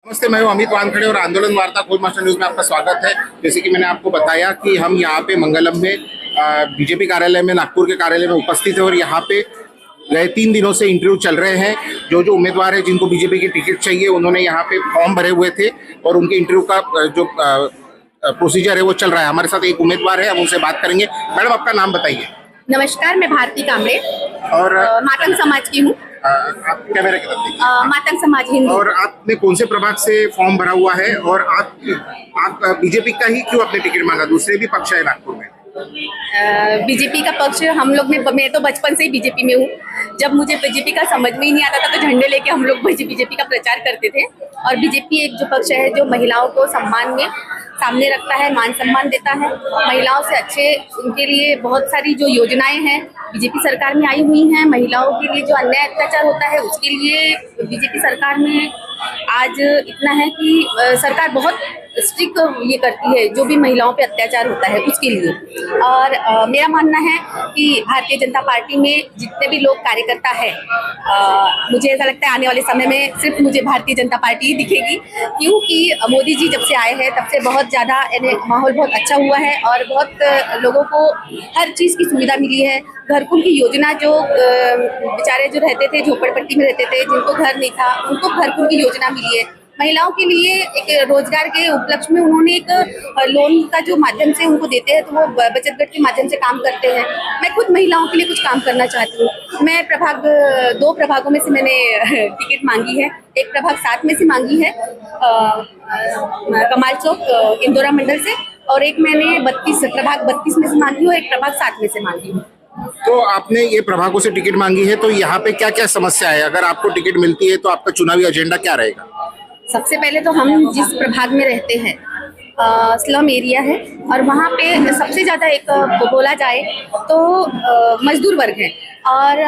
नमस्ते, मैं हूं अमित वानखड़े और आंदोलन वार्ता खोज मास्टर न्यूज में आपका स्वागत है। जैसे कि मैंने आपको बताया कि हम यहाँ पे मंगलम में बीजेपी कार्यालय में, नागपुर के कार्यालय में उपस्थित है और यहाँ पे गए 3 दिनों से इंटरव्यू चल रहे हैं। जो उम्मीदवार है जिनको बीजेपी की टिकट चाहिए, उन्होंने यहाँ पे फॉर्म भरे हुए थे और उनके इंटरव्यू का जो प्रोसीजर है वो चल रहा है। हमारे साथ एक उम्मीदवार है, हम उनसे बात करेंगे। मैडम, आपका नाम बताइए। नमस्कार, मैं भारती कामरे और मातंग समाज की हूँ। आप कैमरे की तरफ देखिए। मातंग समाज हिंदू। और आपने कौन से प्रभाग से फॉर्म भरा हुआ है और आप बीजेपी का ही क्यों आपने टिकट मांगा? दूसरे भी पक्ष है नागपुर में। बीजेपी का पक्ष हम लोग ने, मैं तो बचपन से ही बीजेपी में हूँ। जब मुझे बीजेपी का समझ में ही नहीं आता था तो झंडे लेके हम लोग बीजेपी का प्रचार करते थे। और बीजेपी एक जो पक्ष है जो महिलाओं को सम्मान में सामने रखता है, मान सम्मान देता है। महिलाओं से अच्छे, उनके लिए बहुत सारी जो योजनाएं हैं बीजेपी सरकार में आई हुई हैं। महिलाओं के लिए जो अन्याय अत्याचार होता है उसके लिए बीजेपी सरकार में आज इतना है कि सरकार बहुत स्ट्रिक्ट ये करती है, जो भी महिलाओं पे अत्याचार होता है उसके लिए। और मेरा मानना है कि भारतीय जनता पार्टी में जितने भी लोग कार्यकर्ता है, मुझे ऐसा लगता है आने वाले समय में सिर्फ मुझे भारतीय जनता पार्टी ही दिखेगी, क्योंकि मोदी जी जब से आए हैं तब से बहुत ज़्यादा माहौल बहुत अच्छा हुआ है और बहुत लोगों को हर चीज़ की सुविधा मिली है। घरकुल की योजना, जो बेचारे जो रहते थे, झोपड़पट्टी में रहते थे, जिनको घर नहीं था, उनको घरकुल की योजना मिली है। महिलाओं के लिए एक रोजगार के उपलक्ष्य में उन्होंने एक लोन का जो माध्यम से उनको देते हैं, तो वो बचत गट के माध्यम से काम करते हैं। मैं खुद महिलाओं के लिए कुछ काम करना चाहती हूँ। मैं 2 प्रभागों में से मैंने टिकट मांगी है। एक प्रभाग 7 में से मांगी है, कमाल चौक इंदौरा मंडल से, और एक मैंने प्रभाग 32 में से मांगी हूँ, एक प्रभाग 7 में से मांगी हूँ। तो आपने ये प्रभागों से टिकट मांगी है, तो यहाँ पे क्या क्या समस्या है? अगर आपको टिकट मिलती है तो आपका चुनावी एजेंडा क्या रहेगा? सबसे पहले तो हम जिस प्रभाग में रहते हैं स्लम एरिया है और वहाँ पे सबसे ज़्यादा एक बोला जाए तो मजदूर वर्ग है। और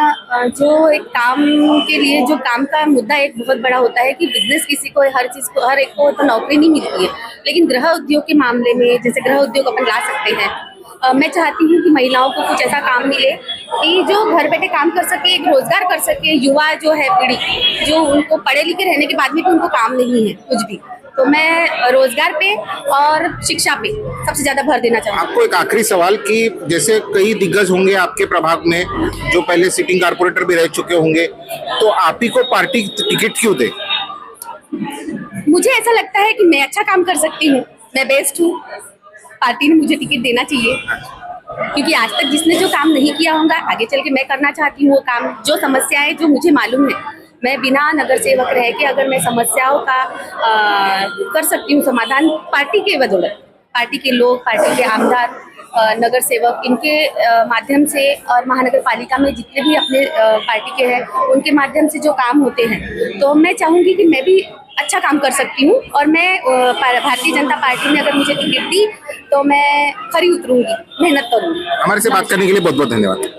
जो एक काम के लिए, जो काम का मुद्दा एक बहुत बड़ा होता है कि बिजनेस किसी को, हर चीज़ को, हर एक को तो नौकरी नहीं मिलती है, लेकिन गृह उद्योग के मामले में, जैसे गृह उद्योग अपन ला सकते हैं। मैं चाहती हूँ कि महिलाओं को कुछ ऐसा काम मिले कि जो घर बैठे काम कर सके, एक रोजगार कर सके। युवा जो है पीढ़ी, जो उनको पढ़े लिखे रहने के बाद भी उनको काम नहीं है कुछ भी, तो मैं रोजगार पे और शिक्षा पे सबसे ज्यादा भर देना चाहूँगी। आपको एक आखिरी सवाल कि जैसे कई दिग्गज होंगे आपके प्रभाग में जो पहले सिटिंग कारपोरेटर भी रह चुके होंगे, तो आप ही को पार्टी टिकट क्यों दे? मुझे ऐसा लगता है कि मैं अच्छा काम कर सकती हूँ, मैं बेस्ट हूँ, पार्टी ने मुझे टिकट देना चाहिए। क्योंकि आज तक जिसने जो काम नहीं किया होगा, आगे चल के मैं करना चाहती हूँ वो काम। जो समस्याएं जो मुझे मालूम है, मैं बिना नगर सेवक रह के अगर मैं समस्याओं का कर सकती हूँ समाधान, पार्टी के बदौलत, पार्टी के लोग, पार्टी के आमदार, नगर सेवक, इनके माध्यम से, और महानगर पालिका में जितने भी अपने पार्टी के हैं उनके माध्यम से जो काम होते हैं, तो मैं चाहूँगी कि मैं भी अच्छा काम कर सकती हूँ। और मैं भारतीय जनता पार्टी ने अगर मुझे टिकट दी तो मैं खरी उतरूंगी, मेहनत करूँगी। हमारे से बात करने के लिए बहुत बहुत धन्यवाद।